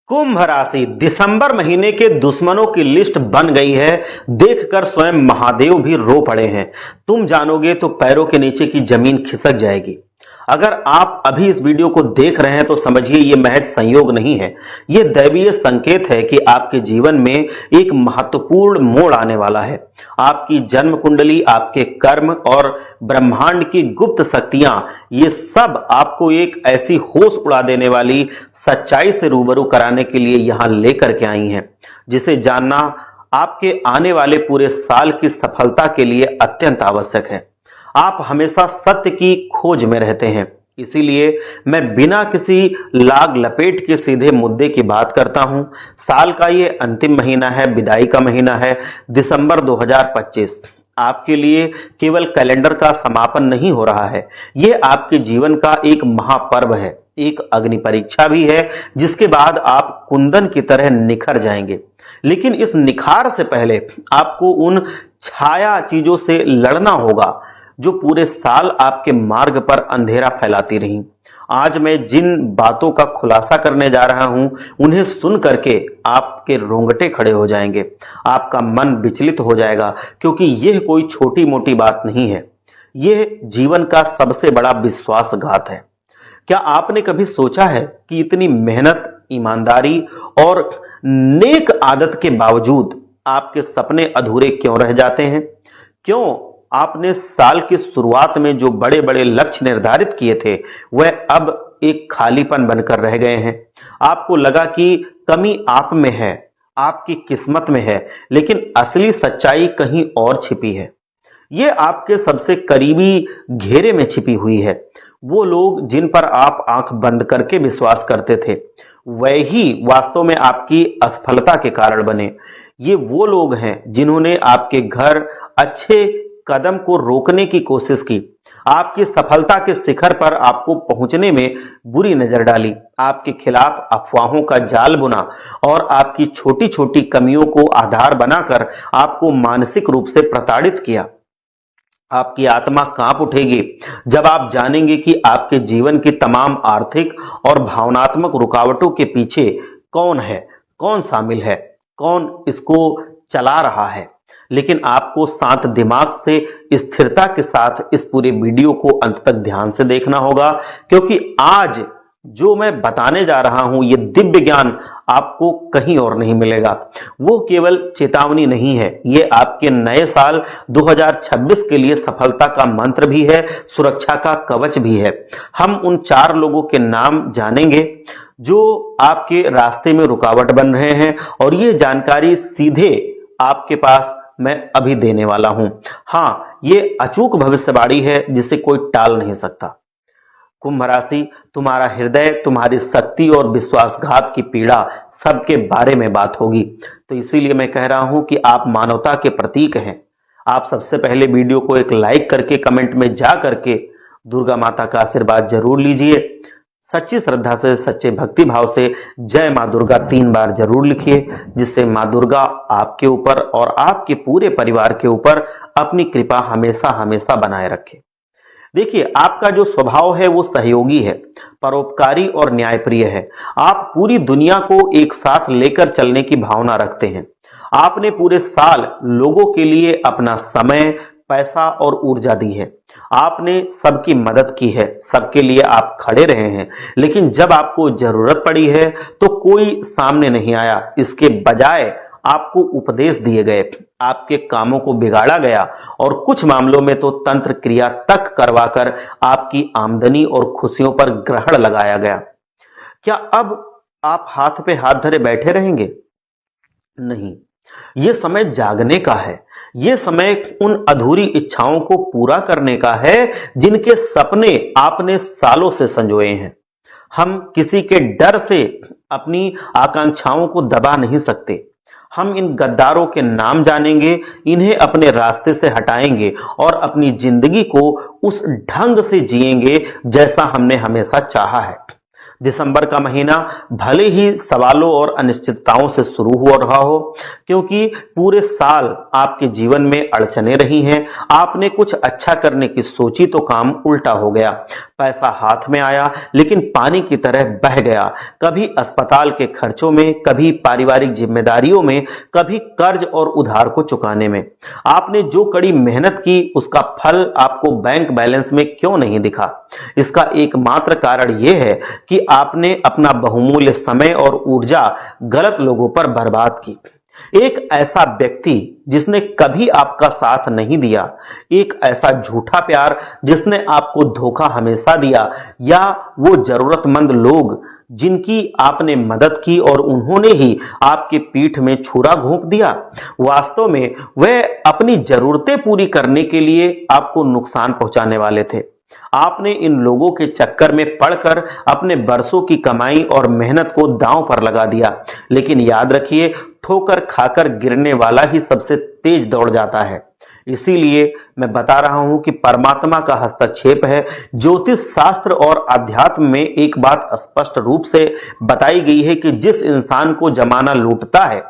कुंभ राशि दिसंबर महीने के दुश्मनों की लिस्ट बन गई है। देखकर स्वयं महादेव भी रो पड़े हैं। तुम जानोगे तो पैरों के नीचे की जमीन खिसक जाएगी। अगर आप अभी इस वीडियो को देख रहे हैं तो समझिए ये महज संयोग नहीं है, ये दैवीय संकेत है कि आपके जीवन में एक महत्वपूर्ण मोड़ आने वाला है। आपकी जन्म कुंडली, आपके कर्म और ब्रह्मांड की गुप्त शक्तियां, ये सब आपको एक ऐसी होश उड़ा देने वाली सच्चाई से रूबरू कराने के लिए यहां लेकर के आई हैं, जिसे जानना आपके आने वाले पूरे साल की सफलता के लिए अत्यंत आवश्यक है। आप हमेशा सत्य की खोज में रहते हैं, इसीलिए मैं बिना किसी लाग लपेट के सीधे मुद्दे की बात करता हूं। साल का ये अंतिम महीना है, विदाई का महीना है, दिसंबर 2025 आपके लिए केवल कैलेंडर का समापन नहीं हो रहा है, ये आपके जीवन का एक महापर्व है, एक अग्नि परीक्षा भी है, जिसके बाद आप कुंदन की तरह निखर जाएंगे। लेकिन इस निखार से पहले आपको उन छाया चीजों से लड़ना होगा जो पूरे साल आपके मार्ग पर अंधेरा फैलाती रहीं। आज मैं जिन बातों का खुलासा करने जा रहा हूं, उन्हें सुन करके आपके रोंगटे खड़े हो जाएंगे, आपका मन विचलित हो जाएगा, क्योंकि यह कोई छोटी मोटी बात नहीं है, यह जीवन का सबसे बड़ा विश्वासघात है। क्या आपने कभी सोचा है कि इतनी मेहनत, ईमानदारी और नेक आदत के बावजूद आपके सपने अधूरे क्यों रह जाते हैं? क्यों आपने साल की शुरुआत में जो बड़े बड़े लक्ष्य निर्धारित किए थे वह अब एक खालीपन बनकर रह गए हैं? आपको लगा कि कमी आप में है, आपकी किस्मत में है, लेकिन असली सच्चाई कहीं और छिपी है। ये आपके सबसे करीबी घेरे में छिपी हुई है। वो लोग जिन पर आप आंख बंद करके विश्वास करते थे, वही वास्तव में आपकी असफलता के कारण बने। ये वो लोग हैं जिन्होंने आपके घर अच्छे कदम को रोकने की कोशिश की, आपकी सफलता के शिखर पर आपको पहुंचने में बुरी नजर डाली, आपके खिलाफ अफवाहों का जाल बुना और आपकी छोटी छोटी कमियों को आधार बनाकर आपको मानसिक रूप से प्रताड़ित किया। आपकी आत्मा कांप उठेगी जब आप जानेंगे कि आपके जीवन की तमाम आर्थिक और भावनात्मक रुकावटों के पीछे कौन है, कौन शामिल है, कौन इसको चला रहा है। लेकिन आपको शांत दिमाग से स्थिरता के साथ इस पूरे वीडियो को अंत तक ध्यान से देखना होगा, क्योंकि आज जो मैं बताने जा रहा हूं ये दिव्य ज्ञान आपको कहीं और नहीं मिलेगा। वो केवल चेतावनी नहीं है, ये आपके नए साल 2026 के लिए सफलता का मंत्र भी है, सुरक्षा का कवच भी है। हम उन 4 लोगों के नाम जानेंगे जो आपके रास्ते में रुकावट बन रहे हैं, और ये जानकारी सीधे आपके पास मैं अभी देने वाला हूं। हां, ये अचूक भविष्यवाणी है जिसे कोई टाल नहीं सकता। कुंभ राशि, तुम्हारा हृदय, तुम्हारी शक्ति और विश्वासघात की पीड़ा सबके बारे में बात होगी। तो इसीलिए मैं कह रहा हूं कि आप मानवता के प्रतीक हैं। आप सबसे पहले वीडियो को एक लाइक करके कमेंट में जा करके दुर्गा माता का आशीर्वाद जरूर लीजिए। सच्ची श्रद्धा से, सच्चे भक्ति भाव से जय मां दुर्गा 3 बार जरूर लिखिए, जिससे मां दुर्गा आपके ऊपर और आपके पूरे परिवार के ऊपर अपनी कृपा हमेशा हमेशा बनाए रखे। देखिए, आपका जो स्वभाव है वो सहयोगी है, परोपकारी और न्यायप्रिय है। आप पूरी दुनिया को एक साथ लेकर चलने की भावना रखते हैं। आपने पूरे साल लोगों के लिए अपना समय, पैसा और ऊर्जा दी है। आपने सबकी मदद की है, सबके लिए आप खड़े रहे हैं, लेकिन जब आपको जरूरत पड़ी है तो कोई सामने नहीं आया। इसके बजाय आपको उपदेश दिए गए, आपके कामों को बिगाड़ा गया और कुछ मामलों में तो तंत्र क्रिया तक करवाकर आपकी आमदनी और खुशियों पर ग्रहण लगाया गया। क्या अब आप हाथ पे हाथ धरे बैठे रहेंगे? नहीं, ये समय जागने का है। ये समय उन अधूरी इच्छाओं को पूरा करने का है जिनके सपने आपने सालों से संजोए हैं। हम किसी के डर से अपनी आकांक्षाओं को दबा नहीं सकते। हम इन गद्दारों के नाम जानेंगे, इन्हें अपने रास्ते से हटाएंगे और अपनी जिंदगी को उस ढंग से जिएंगे जैसा हमने हमेशा चाहा है। दिसंबर का महीना भले ही सवालों और अनिश्चितताओं से शुरू हो रहा हो, क्योंकि पूरे साल आपके जीवन में अड़चने रही हैं। आपने कुछ अच्छा करने की सोची तो काम उल्टा हो गया। पैसा हाथ में आया लेकिन पानी की तरह बह गया। कभी अस्पताल के खर्चों में, कभी पारिवारिक जिम्मेदारियों में, कभी कर्ज और उधार को चुकाने में। आपने जो कड़ी मेहनत की उसका फल आपको बैंक बैलेंस में क्यों नहीं दिखा? इसका एकमात्र कारण यह है कि आपने अपना बहुमूल्य समय और ऊर्जा गलत लोगों पर बर्बाद की। एक ऐसा व्यक्ति जिसने कभी आपका साथ नहीं दिया, एक ऐसा झूठा प्यार जिसने आपको धोखा हमेशा दिया, या वो जरूरतमंद लोग जिनकी आपने मदद की और उन्होंने ही आपके पीठ में छुरा घोंप दिया। वास्तव में वे अपनी जरूरतें पूरी करने के लिए आपको नुकसान पहुंचाने वाले थे। आपने इन लोगों के चक्कर में पड़कर अपने बरसों की कमाई और मेहनत को दांव पर लगा दिया। लेकिन याद रखिए, ठोकर खाकर गिरने वाला ही सबसे तेज दौड़ जाता है। इसीलिए मैं बता रहा हूं कि परमात्मा का हस्तक्षेप है। ज्योतिष शास्त्र और अध्यात्म में एक बात स्पष्ट रूप से बताई गई है कि जिस इंसान को जमाना लूटता है,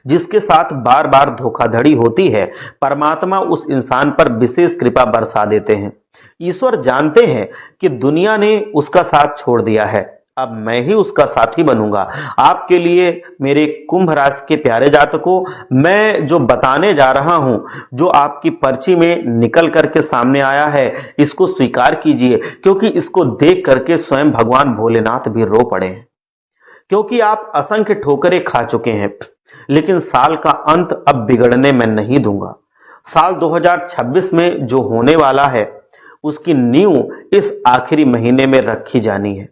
जिसके साथ बार बार धोखाधड़ी होती है, परमात्मा उस इंसान पर विशेष कृपा बरसा देते हैं। ईश्वर जानते हैं कि दुनिया ने उसका साथ छोड़ दिया है, अब मैं ही उसका साथी बनूंगा। आपके लिए मेरे कुंभ राशि के प्यारे जातकों, मैं जो बताने जा रहा हूं, जो आपकी पर्ची में निकल करके सामने आया है, इसको स्वीकार कीजिए, क्योंकि इसको देख करके स्वयं भगवान भोलेनाथ भी रो पड़े हैं। क्योंकि आप असंख्य ठोकरें खा चुके हैं, लेकिन साल का अंत अब बिगड़ने में नहीं दूंगा। साल 2026 में जो होने वाला है, उसकी नींव इस आखिरी महीने में रखी जानी है।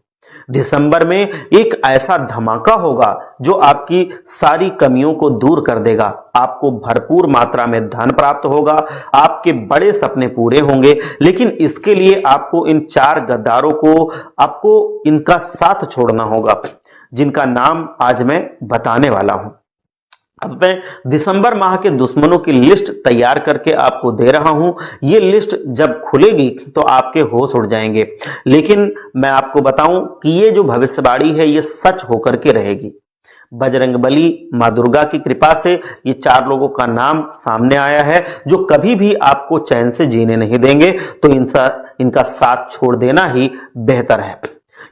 दिसंबर में एक ऐसा धमाका होगा जो आपकी सारी कमियों को दूर कर देगा। आपको भरपूर मात्रा में धन प्राप्त होगा, आपके बड़े सपने पूरे होंगे, लेकिन इसके लिए आपको इन 4 गद्दारों को, आपको इनका साथ छोड़ना होगा, जिनका नाम आज मैं बताने वाला हूं। अब मैं दिसंबर माह के दुश्मनों की लिस्ट तैयार करके आपको दे रहा हूं। ये लिस्ट जब खुलेगी तो आपके होश उड़ जाएंगे। लेकिन मैं आपको बताऊं कि ये जो भविष्यवाणी है, ये सच होकर के रहेगी। बजरंगबली, मां दुर्गा की कृपा से ये 4 लोगों का नाम सामने आया है, जो कभी भी आपको चैन से जीने नहीं देंगे, तो इनका साथ छोड़ देना ही बेहतर है।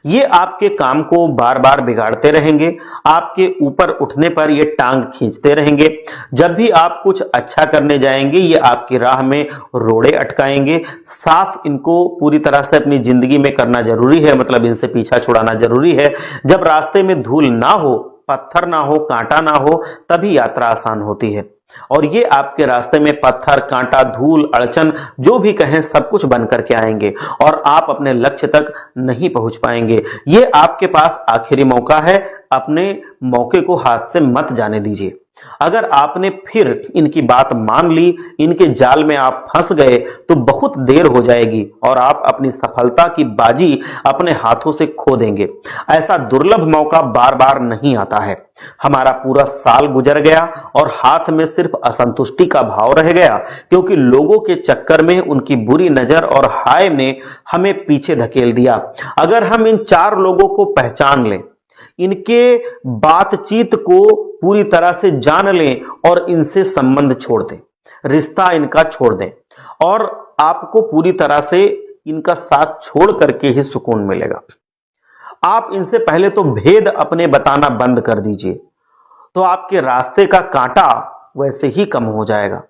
ये आपके काम को बार बार बिगाड़ते रहेंगे, आपके ऊपर उठने पर ये टांग खींचते रहेंगे। जब भी आप कुछ अच्छा करने जाएंगे, ये आपकी राह में रोड़े अटकाएंगे। साफ इनको पूरी तरह से अपनी जिंदगी में करना जरूरी है, मतलब इनसे पीछा छुड़ाना जरूरी है। जब रास्ते में धूल ना हो, पत्थर ना हो, कांटा ना हो, तभी यात्रा आसान होती है। और ये आपके रास्ते में पत्थर, कांटा, धूल, अड़चन, जो भी कहें, सब कुछ बन करके आएंगे और आप अपने लक्ष्य तक नहीं पहुंच पाएंगे। ये आपके पास आखिरी मौका है, अपने मौके को हाथ से मत जाने दीजिए। अगर आपने फिर इनकी बात मान ली, इनके जाल में आप फंस गए, तो बहुत देर हो जाएगी और आप अपनी सफलता की बाजी अपने हाथों से खो देंगे। ऐसा दुर्लभ मौका बार बार नहीं आता है। हमारा पूरा साल गुजर गया और हाथ में सिर्फ असंतुष्टि का भाव रह गया, क्योंकि लोगों के चक्कर में उनकी बुरी नजर और हाय ने हमें पीछे धकेल दिया। अगर हम इन 4 लोगों को पहचान लें, इनके बातचीत को पूरी तरह से जान लें और इनसे संबंध छोड़ दें, रिश्ता इनका छोड़ दें, और आपको पूरी तरह से इनका साथ छोड़ करके ही सुकून मिलेगा। आप इनसे पहले तो भेद अपने बताना बंद कर दीजिए, तो आपके रास्ते का कांटा वैसे ही कम हो जाएगा।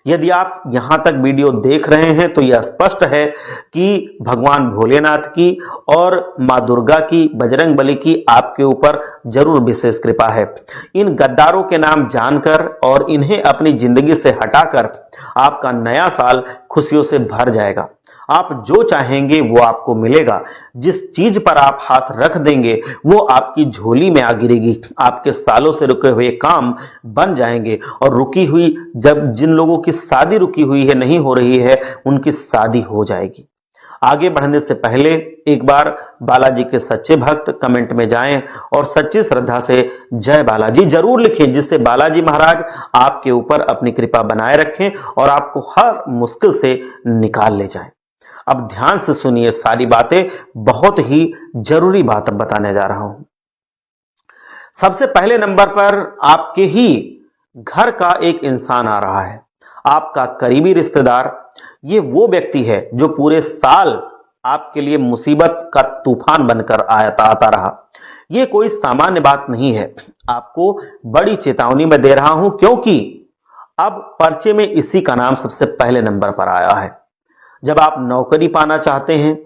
यदि आप यहां तक वीडियो देख रहे हैं तो यह स्पष्ट है कि भगवान भोलेनाथ की और मां दुर्गा की, बजरंगबली की आपके ऊपर जरूर विशेष कृपा है। इन गद्दारों के नाम जानकर और इन्हें अपनी जिंदगी से हटाकर आपका नया साल खुशियों से भर जाएगा। आप जो चाहेंगे वो आपको मिलेगा। जिस चीज पर आप हाथ रख देंगे वो आपकी झोली में आ गिरेगी। आपके सालों से रुके हुए काम बन जाएंगे और रुकी हुई, जब जिन लोगों की शादी रुकी हुई है, नहीं हो रही है, उनकी शादी हो जाएगी। आगे बढ़ने से पहले एक बार बालाजी के सच्चे भक्त कमेंट में जाएं और सच्ची श्रद्धा से जय बालाजी जरूर लिखें, जिससे बालाजी महाराज आपके ऊपर अपनी कृपा बनाए रखें और आपको हर मुश्किल से निकाल ले जाएं। अब ध्यान से सुनिए सारी बातें, बहुत ही जरूरी बात अब बताने जा रहा हूं। सबसे पहले नंबर पर आपके ही घर का एक इंसान आ रहा है, आपका करीबी रिश्तेदार। ये वो व्यक्ति है जो पूरे साल आपके लिए मुसीबत का तूफान बनकर आता रहा। ये कोई सामान्य बात नहीं है, आपको बड़ी चेतावनी में दे रहा हूं, क्योंकि अब पर्चे में इसी का नाम सबसे पहले नंबर पर आया है। जब आप नौकरी पाना चाहते हैं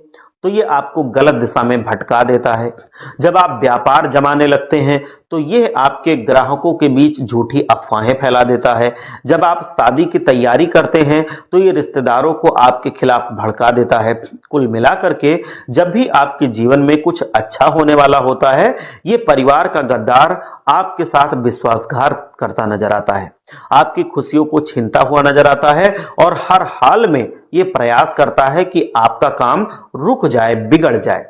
तो ये आपको गलत दिशा में भटका देता है। जब आप व्यापार जमाने लगते हैं तो ये आपके ग्राहकों के बीच झूठी अफवाहें फैला देता है। जब आप शादी की तैयारी करते हैं तो ये रिश्तेदारों को आपके खिलाफ भड़का देता है। कुल मिलाकर के जब भी आपके जीवन में कुछ अच्छा होने वाला होता है, ये परिवार का गद्दार आपके साथ विश्वासघात करता नजर आता है, आपकी खुशियों को छीनता हुआ नजर आता है और हर हाल में ये प्रयास करता है कि आपका काम रुक जाए, बिगड़ जाए।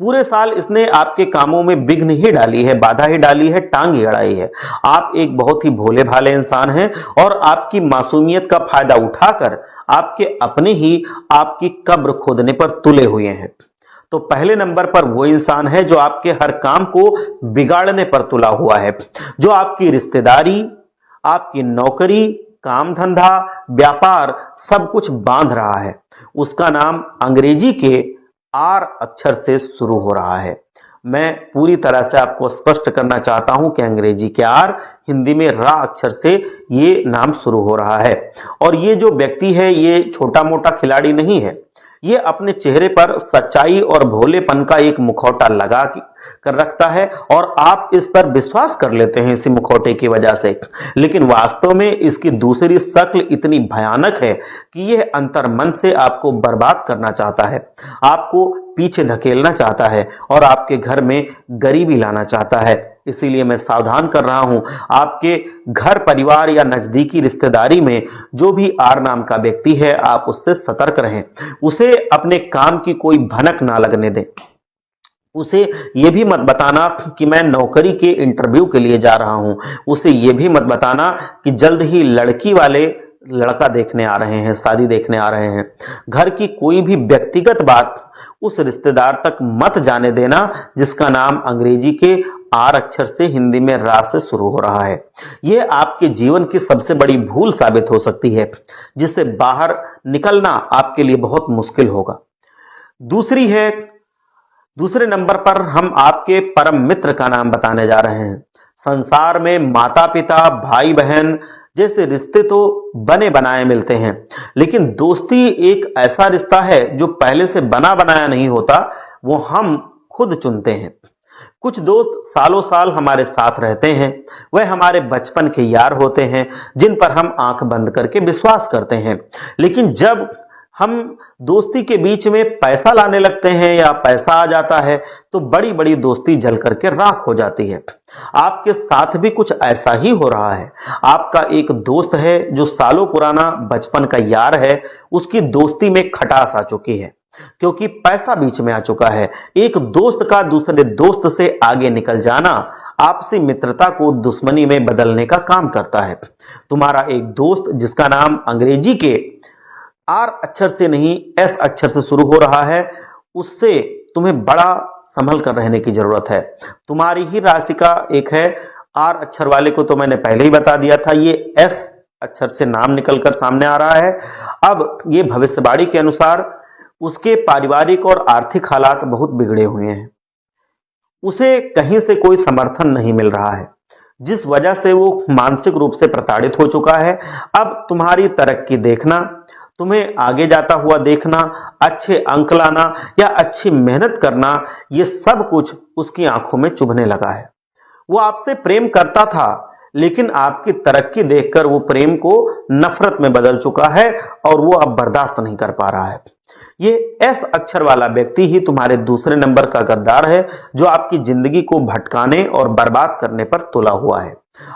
पूरे साल इसने आपके कामों में विघ्न ही डाली है, बाधा ही डाली है, टांग ही अड़ाई है। आप एक बहुत ही भोले भाले इंसान हैं और आपकी मासूमियत का फायदा उठाकर आपके अपने ही आपकी कब्र खोदने पर तुले हुए हैं। तो पहले नंबर पर वो इंसान है जो आपके हर काम को बिगाड़ने पर तुला हुआ है, जो आपकी रिश्तेदारी, आपकी नौकरी, काम धंधा, व्यापार सब कुछ बांध रहा है। उसका नाम अंग्रेजी के आर अक्षर से शुरू हो रहा है। मैं पूरी तरह से आपको स्पष्ट करना चाहता हूं कि अंग्रेजी के आर, हिंदी में रा अक्षर से ये नाम शुरू हो रहा है। और ये जो व्यक्ति है ये छोटा मोटा खिलाड़ी नहीं है, ये अपने चेहरे पर सच्चाई और भोलेपन का एक मुखौटा लगा कर रखता है और आप इस पर विश्वास कर लेते हैं इसी मुखौटे की वजह से। लेकिन वास्तव में इसकी दूसरी शक्ल इतनी भयानक है कि यह अंतर्मन से आपको बर्बाद करना चाहता है, आपको पीछे धकेलना चाहता है और आपके घर में गरीबी लाना चाहता है। इसीलिए मैं सावधान कर रहा हूं, आपके घर परिवार या नजदीकी रिश्तेदारी में जो भी आर नाम का व्यक्ति है, आप उससे सतर्क रहें। उसे अपने काम की कोई भनक ना लगने दें। उसे यह भी मत बताना कि मैं नौकरी के इंटरव्यू के लिए जा रहा हूं। उसे यह भी मत बताना कि जल्द ही लड़की वाले लड़का देखने आ रहे हैं, शादी देखने आ रहे हैं। घर की कोई भी व्यक्तिगत बात उस रिश्तेदार तक मत जाने देना जिसका नाम अंग्रेजी के आर अक्षर से हिंदी में रा से शुरू हो रहा है। यह आपके जीवन की सबसे बड़ी भूल साबित हो सकती है, जिससे बाहर निकलना आपके लिए बहुत मुश्किल होगा। दूसरे नंबर पर हम आपके परम मित्र का नाम बताने जा रहे हैं। संसार में माता पिता, भाई बहन जैसे रिश्ते तो बने बनाए मिलते हैं, लेकिन दोस्ती एक ऐसा रिश्ता है जो पहले से बना बनाया नहीं होता, वो हम खुद चुनते हैं। कुछ दोस्त सालों साल हमारे साथ रहते हैं, वह हमारे बचपन के यार होते हैं जिन पर हम आंख बंद करके विश्वास करते हैं। लेकिन जब हम दोस्ती के बीच में पैसा लाने लगते हैं या पैसा आ जाता है तो बड़ी बड़ी दोस्ती जल करके राख हो जाती है। आपके साथ भी कुछ ऐसा ही हो रहा है। आपका एक दोस्त है जो सालों पुराना बचपन का यार है, उसकी दोस्ती में खटास आ चुकी है क्योंकि पैसा बीच में आ चुका है। एक दोस्त का दूसरे दोस्त से आगे निकल जाना आपसी मित्रता को दुश्मनी में बदलने का काम करता है। तुम्हारा एक दोस्त जिसका नाम अंग्रेजी के आर अक्षर से नहीं एस अक्षर से शुरू हो रहा है, उससे तुम्हें बड़ा संभल कर रहने की जरूरत है। तुम्हारी ही राशि का एक है, आर अक्षर वाले को तो मैंने पहले ही बता दिया था, ये एस अक्षर से नाम निकलकर सामने आ रहा है। अब ये भविष्यवाणी के अनुसार उसके पारिवारिक और आर्थिक हालात बहुत बिगड़े हुए हैं। उसे कहीं से कोई समर्थन नहीं मिल रहा है, जिस वजह से वो मानसिक रूप से प्रताड़ित हो चुका है। अब तुम्हारी तरक्की देखना, तुम्हें आगे जाता हुआ देखना, अच्छे अंक लाना या अच्छी मेहनत करना, ये सब कुछ उसकी आंखों में चुभने लगा है। वो आपसे प्रेम करता था, लेकिन आपकी तरक्की देखकर वो प्रेम को नफरत में बदल चुका है और वो अब बर्दाश्त नहीं कर पा रहा है। ये एस अक्षर वाला व्यक्ति ही तुम्हारे दूसरे नंबर का गद्दार है, जो आपकी जिंदगी को भटकाने और बर्बाद करने पर तुला हुआ है।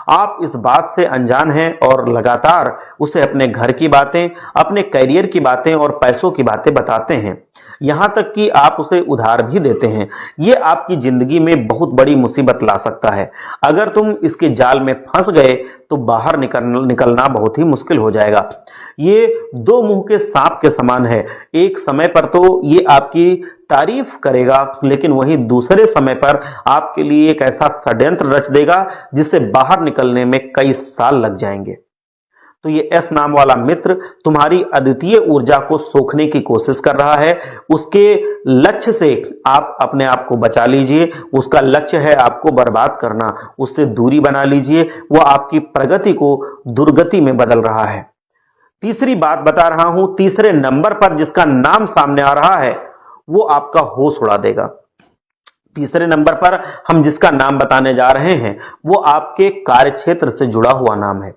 आप इस बात से अनजान हैं और लगातार उसे अपने घर की बातें, अपने करियर की बातें और पैसों की बातें बताते हैं, यहां तक कि आप उसे उधार भी देते हैं। ये आपकी जिंदगी में बहुत बड़ी मुसीबत ला सकता है। अगर तुम इसके जाल में फंस गए तो बाहर निकलना बहुत ही मुश्किल हो जाएगा। ये दो मुंह के सांप के समान है। एक समय पर तो ये आपकी तारीफ करेगा, लेकिन वहीं दूसरे समय पर आपके लिए एक ऐसा षड्यंत्र रच देगा जिससे बाहर निकलने में कई साल लग जाएंगे। तो ये एस नाम वाला मित्र तुम्हारी अद्वितीय ऊर्जा को सोखने की कोशिश कर रहा है। उसके लक्ष्य से आप अपने आप को बचा लीजिए। उसका लक्ष्य है आपको बर्बाद करना। उससे दूरी बना लीजिए। वह आपकी प्रगति को दुर्गति में बदल रहा है। तीसरी बात बता रहा हूं, तीसरे नंबर पर जिसका नाम सामने आ रहा है वो आपका होश उड़ा देगा। तीसरे नंबर पर हम जिसका नाम बताने जा रहे हैं वो आपके कार्यक्षेत्र से जुड़ा हुआ नाम है।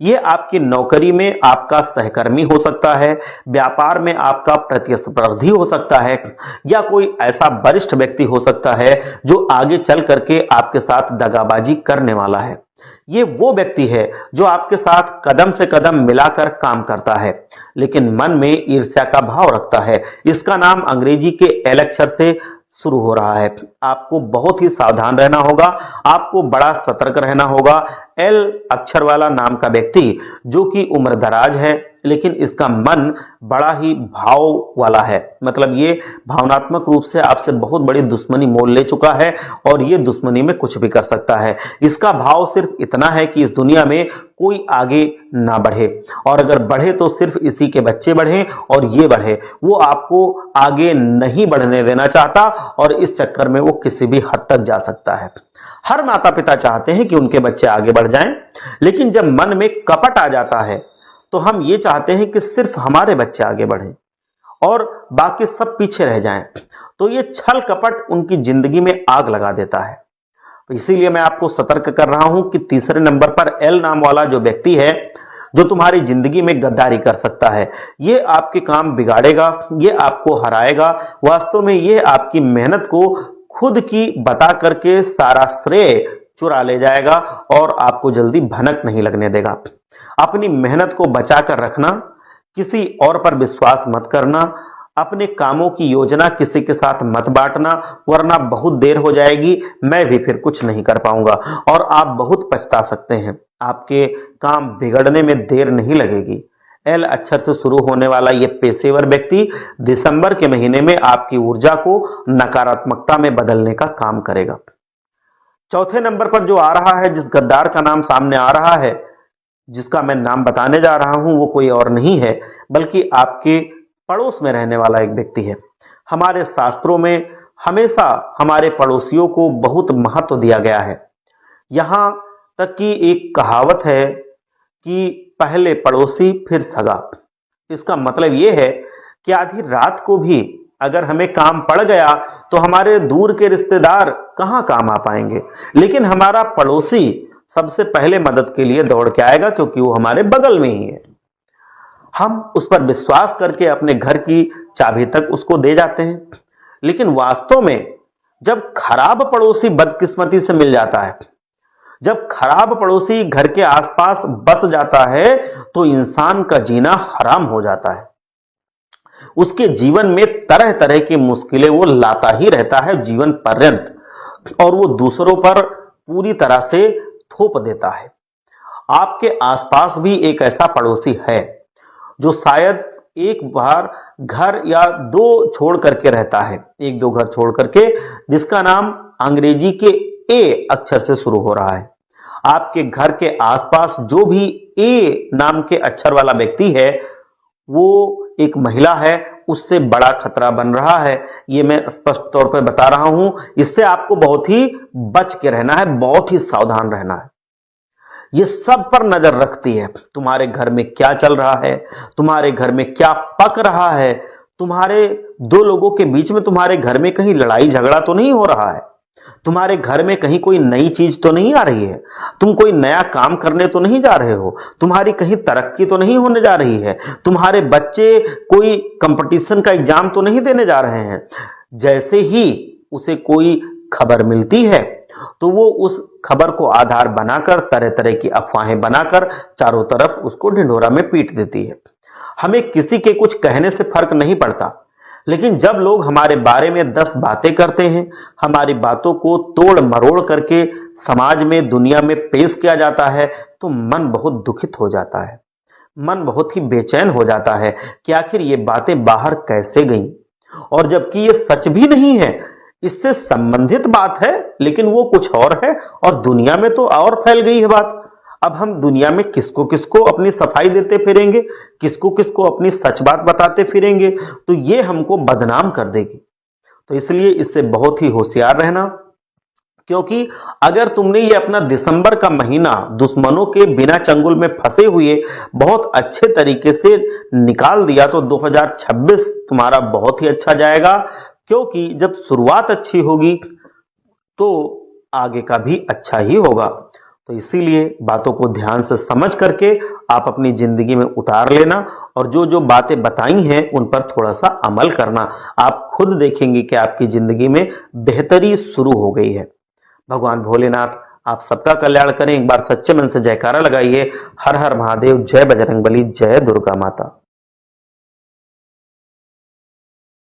यह आपकी नौकरी में आपका सहकर्मी हो सकता है, व्यापार में आपका प्रतिस्पर्धी हो सकता है, या कोई ऐसा वरिष्ठ व्यक्ति हो सकता है जो आगे चल करके आपके साथ दगाबाजी करने वाला है। ये वो व्यक्ति है जो आपके साथ कदम से कदम मिलाकर काम करता है, लेकिन मन में ईर्ष्या का भाव रखता है। इसका नाम अंग्रेजी के एल अक्षर से शुरू हो रहा है। आपको बहुत ही सावधान रहना होगा। आपको बड़ा सतर्क रहना होगा। एल अक्षर वाला नाम का व्यक्ति जो कि उम्रदराज है, लेकिन इसका मन बड़ा ही भाव वाला है। मतलब ये भावनात्मक रूप से आपसे बहुत बड़ी दुश्मनी मोल ले चुका है और ये दुश्मनी में कुछ भी कर सकता है। इसका भाव सिर्फ इतना है कि इस दुनिया में कोई आगे ना बढ़े, और अगर बढ़े तो सिर्फ इसी के बच्चे बढ़े और ये बढ़े। वो आपको आगे नहीं बढ़ने देना चाहता और इस चक्कर में वो किसी भी हद तक जा सकता है। हर माता पिता चाहते हैं कि उनके बच्चे आगे बढ़ जाएं, लेकिन जब मन में कपट आ जाता है तो हम ये चाहते हैं कि सिर्फ हमारे बच्चे आगे बढ़ें और बाकी सब पीछे रह जाएं। तो ये छल कपट उनकी जिंदगी में आग लगा देता है। तो इसीलिए मैं आपको सतर्क कर रहा हूं कि तीसरे नंबर पर एल नाम वाला जो व्यक्ति है जो तुम्हारी जिंदगी में गद्दारी कर सकता है, ये आपके काम बिगाड़ेगा, ये आपको हराएगा। वास्तव में ये आपकी मेहनत को खुद की बता करके सारा श्रेय चुरा ले जाएगा और आपको जल्दी भनक नहीं लगने देगा। अपनी मेहनत को बचाकर रखना, किसी और पर विश्वास मत करना, अपने कामों की योजना किसी के साथ मत बांटना, वरना बहुत देर हो जाएगी, मैं भी फिर कुछ नहीं कर पाऊंगा और आप बहुत पछता सकते हैं। आपके काम बिगड़ने में देर नहीं लगेगी। एल अक्षर से शुरू होने वाला यह पेशेवर व्यक्ति दिसंबर के महीने में आपकी ऊर्जा को नकारात्मकता में बदलने का काम करेगा। चौथे नंबर पर जो आ रहा है, जिस गद्दार का नाम सामने आ रहा है, जिसका मैं नाम बताने जा रहा हूं, वो कोई और नहीं है बल्कि आपके पड़ोस में रहने वाला एक व्यक्ति है। हमारे शास्त्रों में हमेशा हमारे पड़ोसियों को बहुत महत्व दिया गया है। यहां तक कि एक कहावत है कि पहले पड़ोसी फिर सगा। इसका मतलब यह है कि आधी रात को भी अगर हमें काम पड़ गया तो हमारे दूर के रिश्तेदार कहां काम आ पाएंगे, लेकिन हमारा पड़ोसी सबसे पहले मदद के लिए दौड़ के आएगा क्योंकि वो हमारे बगल में ही है। हम उस पर विश्वास करके अपने घर की चाबी तक उसको दे जाते हैं, लेकिन वास्तव में जब खराब पड़ोसी बदकिस्मती से मिल जाता है, जब खराब पड़ोसी घर के आसपास बस जाता है तो इंसान का जीना हराम हो जाता है। उसके जीवन में तरह तरह की मुश्किलें वो लाता ही रहता है जीवन पर्यंत, और वो दूसरों पर पूरी तरह से थोप देता है। आपके आसपास भी एक ऐसा पड़ोसी है जो शायद एक बार घर या दो छोड़ करके रहता है, एक दो घर छोड़ करके, जिसका नाम अंग्रेजी के ए अक्षर से शुरू हो रहा है। आपके घर के आसपास जो भी ए नाम के अक्षर वाला व्यक्ति है वो एक महिला है, उससे बड़ा खतरा बन रहा है। ये मैं स्पष्ट तौर पर बता रहा हूं। इससे आपको बहुत ही बच के रहना है, बहुत ही सावधान रहना है। ये सब पर नजर रखती है। तुम्हारे घर में क्या चल रहा है, तुम्हारे घर में क्या पक रहा है, तुम्हारे दो लोगों के बीच में तुम्हारे घर में कहीं लड़ाई झगड़ा तो नहीं हो रहा है, तुम्हारे घर में कहीं कोई नई चीज तो नहीं आ रही है, तुम कोई नया काम करने तो नहीं जा रहे हो, तुम्हारी कहीं तरक्की तो नहीं होने जा रही है, तुम्हारे बच्चे कोई कंपटीशन का एग्जाम तो नहीं देने जा रहे हैं। जैसे ही उसे कोई खबर मिलती है तो वो उस खबर को आधार बनाकर तरह तरह की अफवाहें बनाकर चारों तरफ उसको ढिंढोरा में पीट देती है। हमें किसी के कुछ कहने से फर्क नहीं पड़ता। लेकिन जब लोग हमारे बारे में 10 बातें करते हैं, हमारी बातों को तोड़ मरोड़ करके समाज में, दुनिया में पेश किया जाता है, तो मन बहुत दुखित हो जाता है। मन बहुत ही बेचैन हो जाता है कि आखिर ये बातें बाहर कैसे गईं, और जबकि ये सच भी नहीं है, इससे संबंधित बात है, लेकिन वो कुछ और है और दुनिया में तो और फैल गई है बात। अब हम दुनिया में किसको किसको अपनी सफाई देते फिरेंगे, किसको किसको अपनी सच बात बताते फिरेंगे, तो ये हमको बदनाम कर देगी। तो इसलिए इससे बहुत ही होशियार रहना, क्योंकि अगर तुमने ये अपना दिसंबर का महीना दुश्मनों के बिना चंगुल में फंसे हुए बहुत अच्छे तरीके से निकाल दिया, तो 2026 तुम्हारा बहुत ही अच्छा जाएगा। क्योंकि जब शुरुआत अच्छी होगी तो आगे का भी अच्छा ही होगा। तो इसीलिए बातों को ध्यान से समझ करके आप अपनी जिंदगी में उतार लेना, और जो जो बातें बताई हैं उन पर थोड़ा सा अमल करना। आप खुद देखेंगे कि आपकी जिंदगी में बेहतरी शुरू हो गई है। भगवान भोलेनाथ आप सबका कल्याण करें। एक बार सच्चे मन से जयकारा लगाइए। हर हर महादेव, जय बजरंगबली, जय दुर्गा माता।